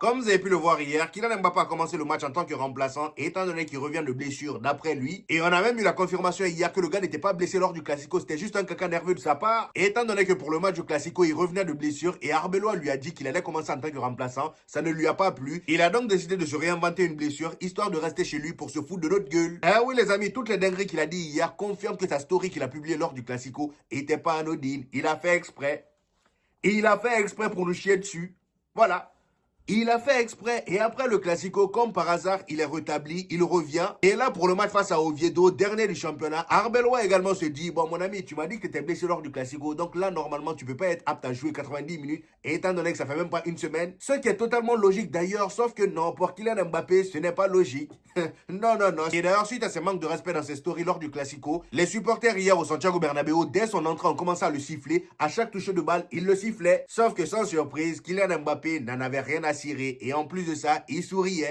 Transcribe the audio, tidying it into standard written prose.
Comme vous avez pu le voir hier, Kylian Mbappé a commencé le match en tant que remplaçant, étant donné qu'il revient de blessure d'après lui. Et on a même eu la confirmation hier que le gars n'était pas blessé lors du Classico, c'était juste un caca nerveux de sa part. Et étant donné que pour le match du Classico, il revenait de blessure et Arbeloa lui a dit qu'il allait commencer en tant que remplaçant, ça ne lui a pas plu. Il a donc décidé de se réinventer une blessure, histoire de rester chez lui pour se foutre de notre gueule. Eh oui les amis, toutes les dingueries qu'il a dit hier confirment que sa story qu'il a publiée lors du Classico était pas anodine. Il a fait exprès. Et il a fait exprès pour nous chier dessus. Voilà. Il a fait exprès et après le Classico, comme par hasard, il est rétabli, il revient. Et là, pour le match face à Oviedo, dernier du championnat, Arbeloa également se dit, bon mon ami, tu m'as dit que tu étais blessé lors du Classico, donc là, normalement, tu peux pas être apte à jouer 90 minutes. Et étant donné que ça fait même pas une semaine, ce qui est totalement logique d'ailleurs, sauf que non, pour Kylian Mbappé, ce n'est pas logique. Non, non, non. Et d'ailleurs, suite à ces manques de respect dans ses stories lors du Classico, les supporters hier au Santiago Bernabéu, dès son entrée, ont commencé à le siffler. À chaque touche de balle, il le sifflait. Sauf que sans surprise, Kylian Mbappé n'en avait rien à cirer. Et en plus de ça, il souriait.